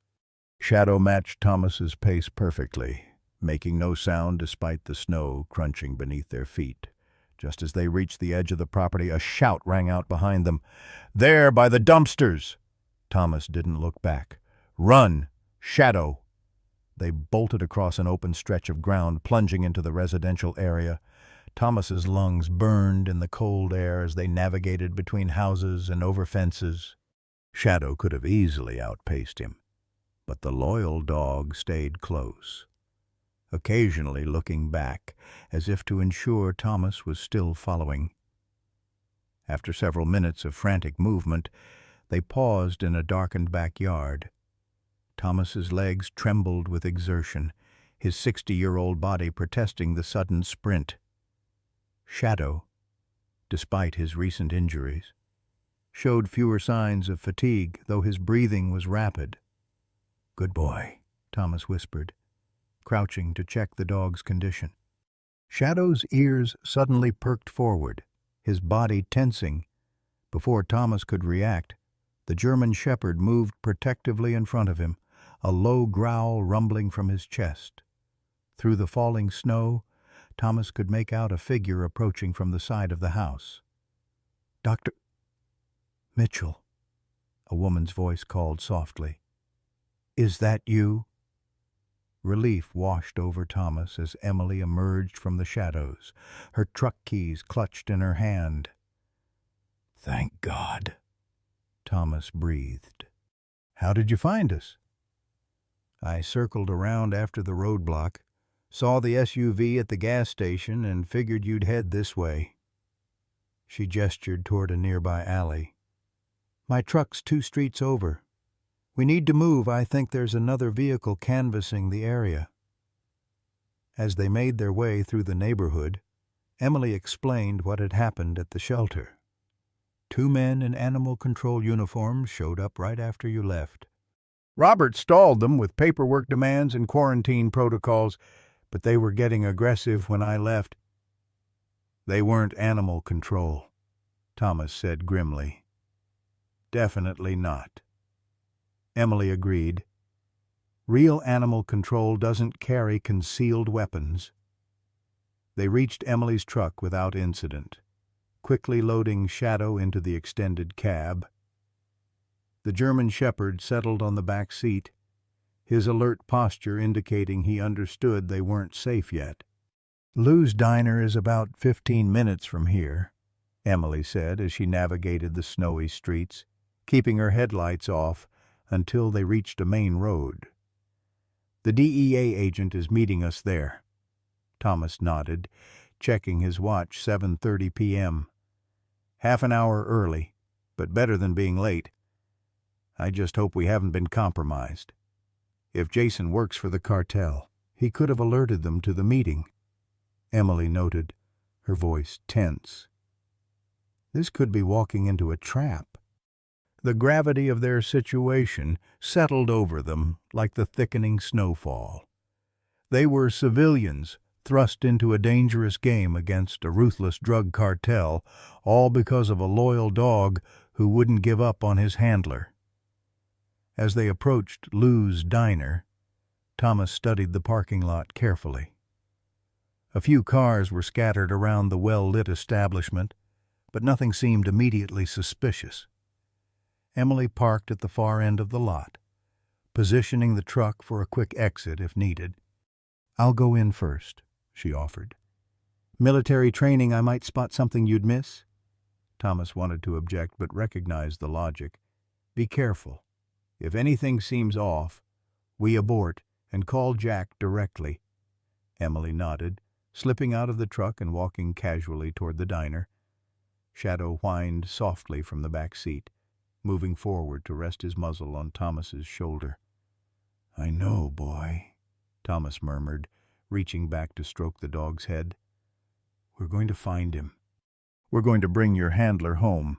Shadow matched Thomas's pace perfectly, making no sound despite the snow crunching beneath their feet. Just as they reached the edge of the property, a shout rang out behind them. "There, by the dumpsters!" Thomas didn't look back. "Run! Shadow!" They bolted across an open stretch of ground, plunging into the residential area. Thomas's lungs burned in the cold air as they navigated between houses and over fences. Shadow could have easily outpaced him, but the loyal dog stayed close, occasionally looking back as if to ensure Thomas was still following. After several minutes of frantic movement, they paused in a darkened backyard. Thomas's legs trembled with exertion, his 60-year-old body protesting the sudden sprint. Shadow, despite his recent injuries, showed fewer signs of fatigue, though his breathing was rapid. "Good boy," Thomas whispered, crouching to check the dog's condition. Shadow's ears suddenly perked forward, his body tensing. Before Thomas could react, the German shepherd moved protectively in front of him, a low growl rumbling from his chest. Through the falling snow, Thomas could make out a figure approaching from the side of the house. "Dr. Mitchell," a woman's voice called softly. "Is that you?" Relief washed over Thomas as Emily emerged from the shadows, her truck keys clutched in her hand. "Thank God," Thomas breathed. "How did you find us?" "I circled around after the roadblock, saw the SUV at the gas station, and figured you'd head this way." She gestured toward a nearby alley. "My truck's 2 streets over. We need to move. I think there's another vehicle canvassing the area." As they made their way through the neighborhood, Emily explained what had happened at the shelter. "2 men in animal control uniforms showed up right after you left. Robert stalled them with paperwork demands and quarantine protocols, but they were getting aggressive when I left." "They weren't animal control," Thomas said grimly. "Definitely not." Emily agreed. "Real animal control doesn't carry concealed weapons." They reached Emily's truck without incident, quickly loading Shadow into the extended cab. The German shepherd settled on the back seat, his alert posture indicating he understood they weren't safe yet. "Lou's Diner is about 15 minutes from here," Emily said as she navigated the snowy streets, keeping her headlights off until they reached a main road. "The DEA agent is meeting us there." Thomas nodded, checking his watch. 7:30 p.m. "Half an hour early, but better than being late. I just hope we haven't been compromised. If Jason works for the cartel, he could have alerted them to the meeting." Emily noted, her voice tense. This could be walking into a trap. The gravity of their situation settled over them like the thickening snowfall. They were civilians thrust into a dangerous game against a ruthless drug cartel, all because of a loyal dog who wouldn't give up on his handler. As they approached Lou's Diner, Thomas studied the parking lot carefully. A few cars were scattered around the well-lit establishment, but nothing seemed immediately suspicious. Emily parked at the far end of the lot, positioning the truck for a quick exit if needed. "I'll go in first," she offered. "Military training, I might spot something you'd miss." Thomas wanted to object, but recognized the logic. "Be careful. If anything seems off, we abort and call Jack directly." Emily nodded, slipping out of the truck and walking casually toward the diner. Shadow whined softly from the back seat. moving forward to rest his muzzle on Thomas's shoulder. "I know, boy," Thomas murmured, reaching back to stroke the dog's head. "We're going to find him. We're going to bring your handler home."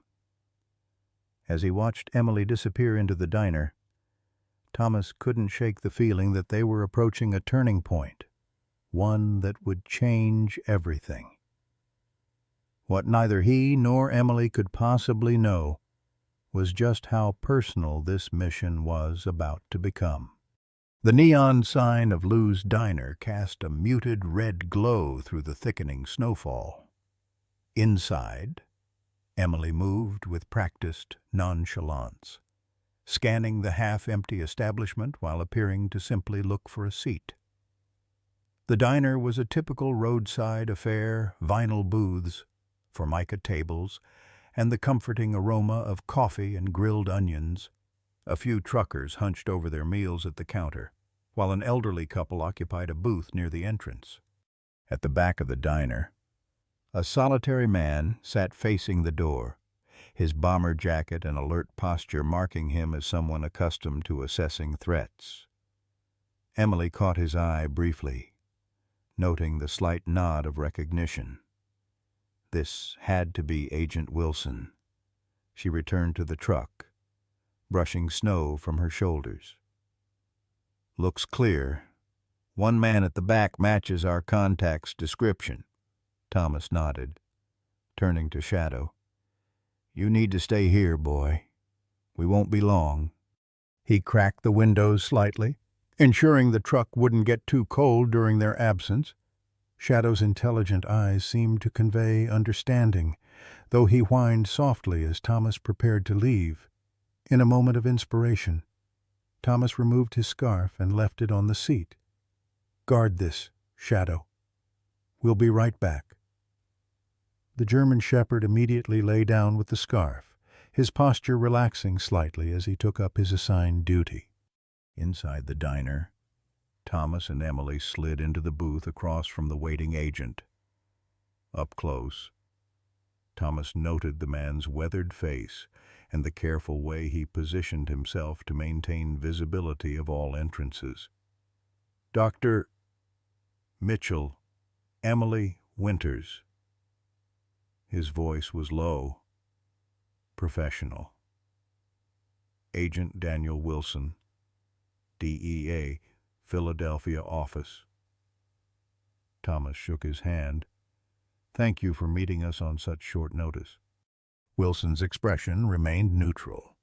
As he watched Emily disappear into the diner, Thomas couldn't shake the feeling that they were approaching a turning point, one that would change everything. What neither he nor Emily could possibly know was just how personal this mission was about to become. The neon sign of Lou's Diner cast a muted red glow through the thickening snowfall. Inside, Emily moved with practiced nonchalance, scanning the half-empty establishment while appearing to simply look for a seat. The diner was a typical roadside affair, vinyl booths, formica tables, and the comforting aroma of coffee and grilled onions. A few truckers hunched over their meals at the counter, while an elderly couple occupied a booth near the entrance. At the back of the diner, a solitary man sat facing the door, his bomber jacket and alert posture marking him as someone accustomed to assessing threats. Emily caught his eye briefly, noting the slight nod of recognition. This had to be Agent Wilson. She returned to the truck, brushing snow from her shoulders. "Looks clear. One man at the back matches our contact's description." Thomas nodded, turning to Shadow. "You need to stay here, boy. We won't be long." He cracked the windows slightly, ensuring the truck wouldn't get too cold during their absence. Shadow's intelligent eyes seemed to convey understanding, though he whined softly as Thomas prepared to leave. In a moment of inspiration, Thomas removed his scarf and left it on the seat. "Guard this, Shadow. We'll be right back." The German shepherd immediately lay down with the scarf, his posture relaxing slightly as he took up his assigned duty. Inside the diner, Thomas and Emily slid into the booth across from the waiting agent. Up close, Thomas noted the man's weathered face and the careful way he positioned himself to maintain visibility of all entrances. "Dr. Mitchell, Emily Winters." His voice was low, professional. "Agent Daniel Wilson, DEA, Philadelphia office." Thomas shook his hand. "Thank you for meeting us on such short notice." Wilson's expression remained neutral,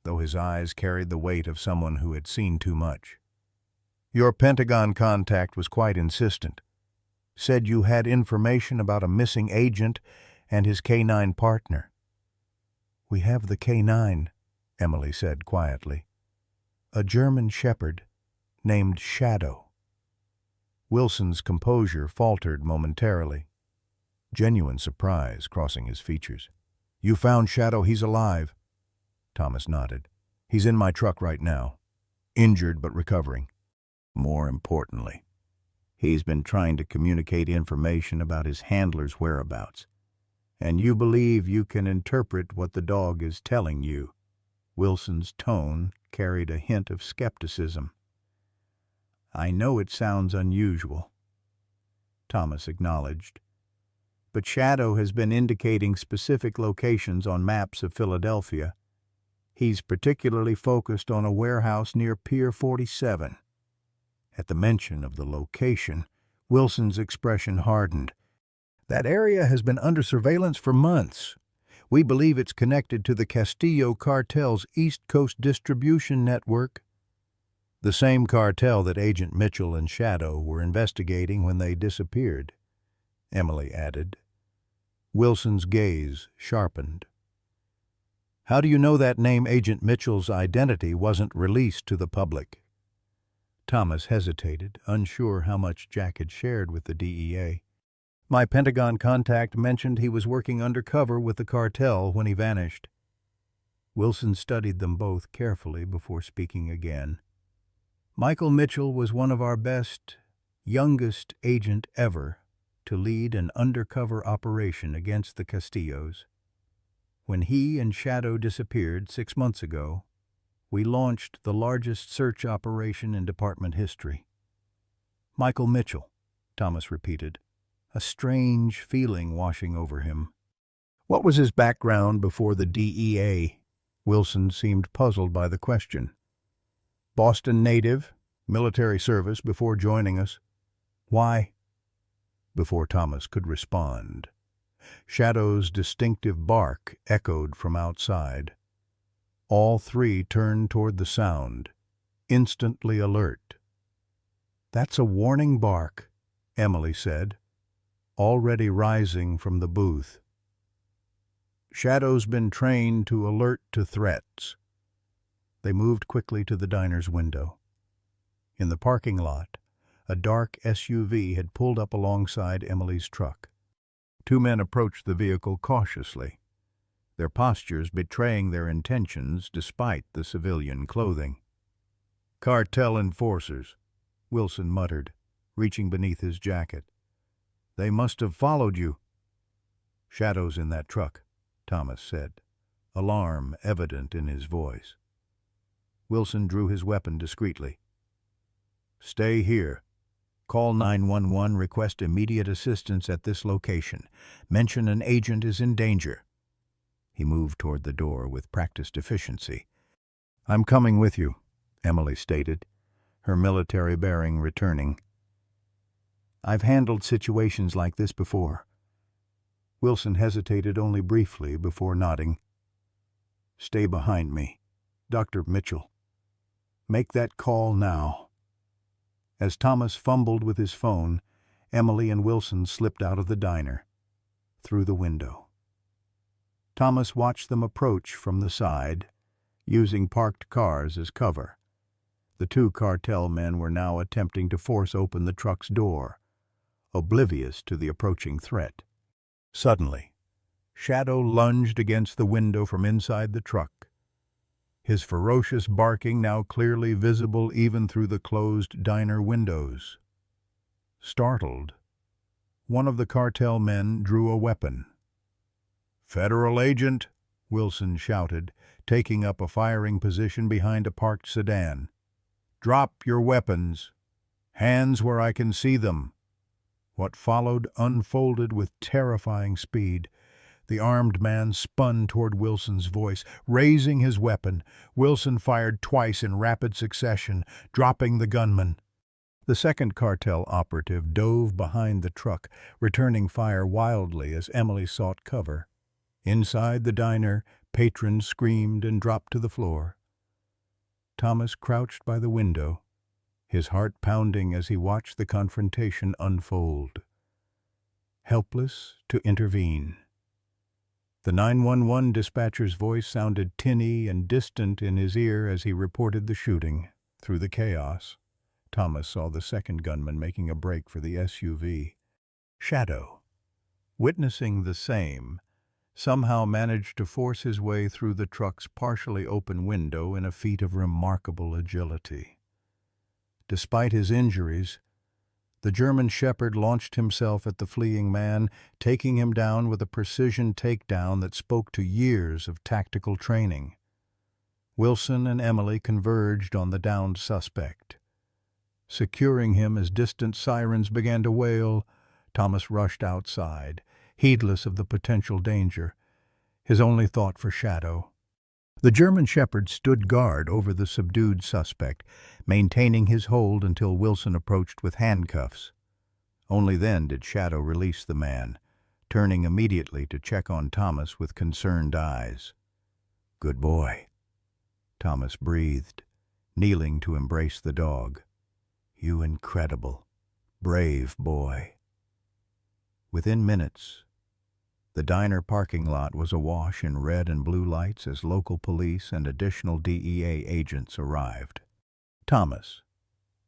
though his eyes carried the weight of someone who had seen too much. "Your Pentagon contact was quite insistent. Said you had information about a missing agent and his K-9 partner." "We have the K-9, Emily said quietly. "A German shepherd named Shadow." Wilson's composure faltered momentarily, genuine surprise crossing his features. "You found Shadow? He's alive?" Thomas nodded. "He's in my truck right now. Injured but recovering. More importantly, he's been trying to communicate information about his handler's whereabouts. And you believe you can interpret what the dog is telling you." Wilson's tone carried a hint of skepticism. "I know it sounds unusual," Thomas acknowledged, "but Shadow has been indicating specific locations on maps of Philadelphia. He's particularly focused on a warehouse near Pier 47. At the mention of the location, Wilson's expression hardened. "That area has been under surveillance for months. We believe it's connected to the Castillo cartel's East Coast distribution network." "The same cartel that Agent Mitchell and Shadow were investigating when they disappeared," Emily added. Wilson's gaze sharpened. "How do you know that name Agent Mitchell's identity wasn't released to the public?" Thomas hesitated, unsure how much Jack had shared with the DEA. "My Pentagon contact mentioned he was working undercover with the cartel when he vanished." Wilson studied them both carefully before speaking again. "Michael Mitchell was one of our best, youngest agent ever to lead an undercover operation against the Castillos. When he and Shadow disappeared 6 months ago, we launched the largest search operation in department history. Michael Mitchell, Thomas repeated, a strange feeling washing over him. What was his background before the DEA? Wilson seemed puzzled by the question. Boston native, military service before joining us. Why? Before Thomas could respond, Shadow's distinctive bark echoed from outside. All three turned toward the sound, instantly alert. "That's a warning bark," Emily said, already rising from the booth. "Shadow's been trained to alert to threats." They moved quickly to the diner's window. In the parking lot, a dark SUV had pulled up alongside Emily's truck. Two men approached the vehicle cautiously, their postures betraying their intentions despite the civilian clothing. "Cartel enforcers," Wilson muttered, reaching beneath his jacket. "They must have followed you." "Shadow's in that truck," Thomas said, alarm evident in his voice. Wilson drew his weapon discreetly. "Stay here. Call 911, request immediate assistance at this location. Mention an agent is in danger." He moved toward the door with practiced efficiency. "I'm coming with you," Emily stated, her military bearing returning. "I've handled situations like this before." Wilson hesitated only briefly before nodding. "Stay behind me. Dr. Mitchell. Make that call now." As Thomas fumbled with his phone, Emily and Wilson slipped out of the diner, through the window. Thomas watched them approach from the side, using parked cars as cover. The two cartel men were now attempting to force open the truck's door, oblivious to the approaching threat. Suddenly, Shadow lunged against the window from inside the truck, his ferocious barking now clearly visible even through the closed diner windows. Startled, one of the cartel men drew a weapon. "Federal agent," Wilson shouted, taking up a firing position behind a parked sedan. "Drop your weapons. Hands where I can see them." What followed unfolded with terrifying speed. The armed man spun toward Wilson's voice. Raising his weapon, Wilson fired twice in rapid succession, dropping the gunman. The second cartel operative dove behind the truck, returning fire wildly as Emily sought cover. Inside the diner, patrons screamed and dropped to the floor. Thomas crouched by the window, his heart pounding as he watched the confrontation unfold. Helpless to intervene. The 911 dispatcher's voice sounded tinny and distant in his ear as he reported the shooting. Through the chaos, Thomas saw the second gunman making a break for the SUV. Shadow, witnessing the same, somehow managed to force his way through the truck's partially open window in a feat of remarkable agility. Despite his injuries, the German Shepherd launched himself at the fleeing man, taking him down with a precision takedown that spoke to years of tactical training. Wilson and Emily converged on the downed suspect. Securing him as distant sirens began to wail, Thomas rushed outside, heedless of the potential danger, his only thought for Shadow. The German Shepherd stood guard over the subdued suspect, maintaining his hold until Wilson approached with handcuffs. Only then did Shadow release the man, turning immediately to check on Thomas with concerned eyes. "Good boy," Thomas breathed, kneeling to embrace the dog. "You incredible, brave boy." Within minutes, the diner parking lot was awash in red and blue lights as local police and additional DEA agents arrived. Thomas,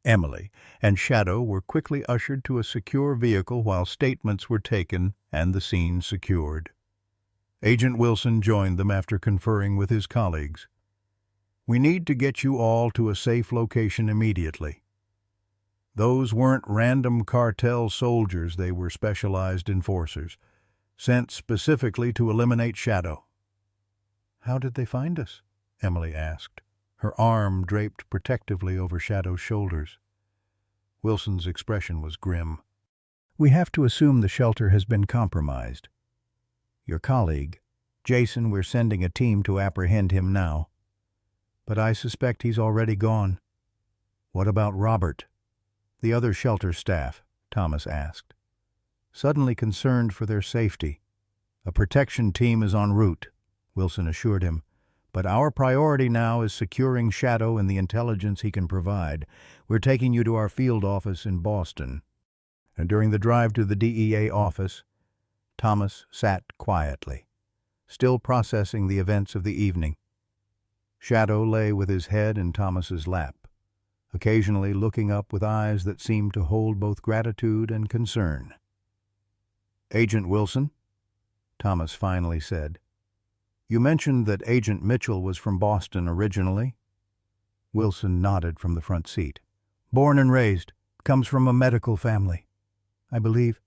Emily, and Shadow were quickly ushered to a secure vehicle while statements were taken and the scene secured. Agent Wilson joined them after conferring with his colleagues. "We need to get you all to a safe location immediately. Those weren't random cartel soldiers, they were specialized enforcers, sent specifically to eliminate Shadow. "How did they find us?" Emily asked, her arm draped protectively over Shadow's shoulders. Wilson's expression was grim. "We have to assume the shelter has been compromised. Your colleague, Jason, we're sending a team to apprehend him now. But I suspect he's already gone." "What about Robert, the other shelter staff?" Thomas asked, suddenly concerned for their safety. "A protection team is en route," Wilson assured him. "But our priority now is securing Shadow and the intelligence he can provide. We're taking you to our field office in Boston." And during the drive to the DEA office, Thomas sat quietly, still processing the events of the evening. Shadow lay with his head in Thomas's lap, occasionally looking up with eyes that seemed to hold both gratitude and concern. "Agent Wilson," Thomas finally said, "you mentioned that Agent Mitchell was from Boston originally?" Wilson nodded from the front seat. "Born and raised. Comes from a medical family, I believe.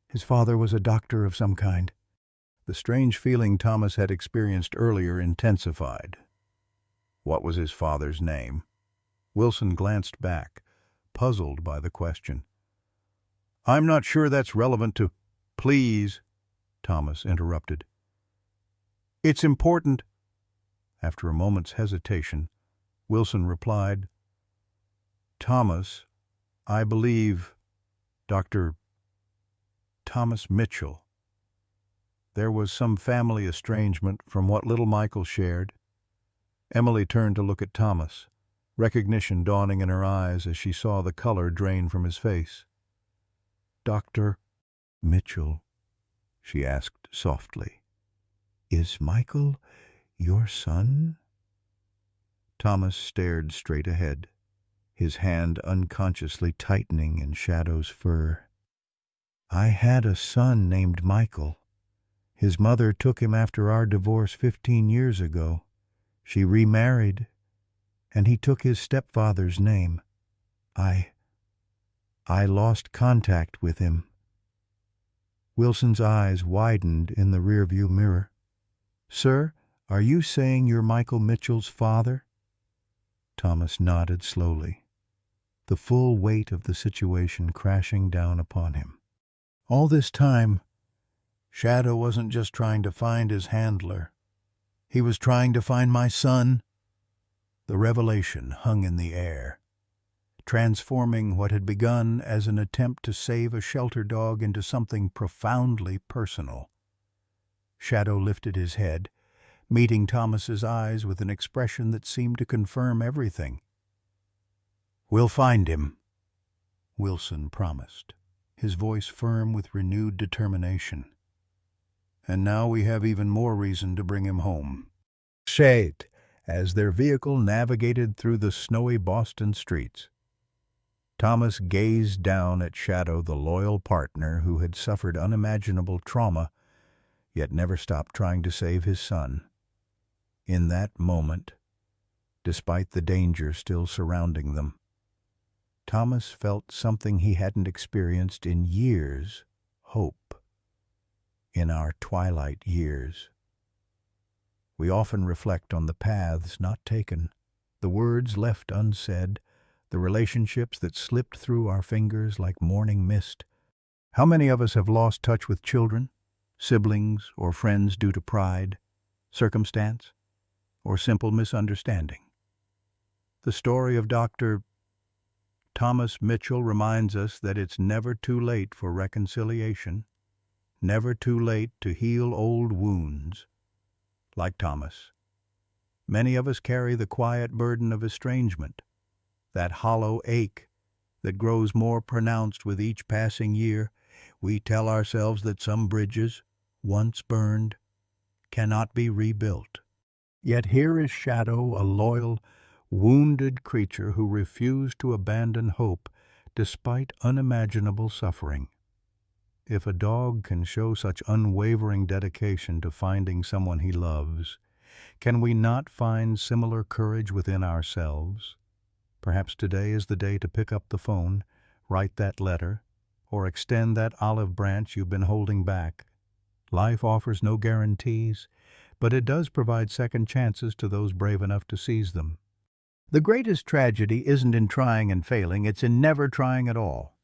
His father was a doctor of some kind." The strange feeling Thomas had experienced earlier intensified. What was his father's name? Wilson glanced back, puzzled by the question. "I'm not sure that's relevant to—" "Please," Thomas interrupted. "It's important." After a moment's hesitation, Wilson replied, "Thomas, I believe Dr. Thomas Mitchell. There was some family estrangement from what little Michael shared." Emily turned to look at Thomas, recognition dawning in her eyes as she saw the color drain from his face. "Dr. Mitchell," she asked softly, "is Michael your son?" Thomas stared straight ahead, his hand unconsciously tightening in Shadow's fur. "I had a son named Michael. His mother took him after our divorce 15 years ago. She remarried, and he took his stepfather's name. I lost contact with him." Wilson's eyes widened in the rearview mirror. "Sir, are you saying you're Michael Mitchell's father?" Thomas nodded slowly, the full weight of the situation crashing down upon him. All this time, Shadow wasn't just trying to find his handler. He was trying to find my son. The revelation hung in the air, transforming what had begun as an attempt to save a shelter dog into something profoundly personal. Shadow lifted his head, meeting Thomas's eyes with an expression that seemed to confirm everything. "We'll find him," Wilson promised, his voice firm with renewed determination. "And now we have even more reason to bring him home." Shade, as their vehicle navigated through the snowy Boston streets, Thomas gazed down at Shadow, the loyal partner who had suffered unimaginable trauma, yet never stopped trying to save his son. In that moment, despite the danger still surrounding them, Thomas felt something he hadn't experienced in years: hope. In our twilight years, we often reflect on the paths not taken, the words left unsaid, the relationships that slipped through our fingers like morning mist. How many of us have lost touch with children, siblings, or friends due to pride, circumstance, or simple misunderstanding? The story of Dr. Thomas Mitchell reminds us that it's never too late for reconciliation, never too late to heal old wounds. Like Thomas, many of us carry the quiet burden of estrangement, that hollow ache that grows more pronounced with each passing year. We tell ourselves that some bridges, once burned, cannot be rebuilt. Yet here is Shadow, a loyal, wounded creature who refused to abandon hope despite unimaginable suffering. If a dog can show such unwavering dedication to finding someone he loves, can we not find similar courage within ourselves? Perhaps today is the day to pick up the phone, write that letter, or extend that olive branch you've been holding back. Life offers no guarantees, but it does provide second chances to those brave enough to seize them. The greatest tragedy isn't in trying and failing, it's in never trying at all.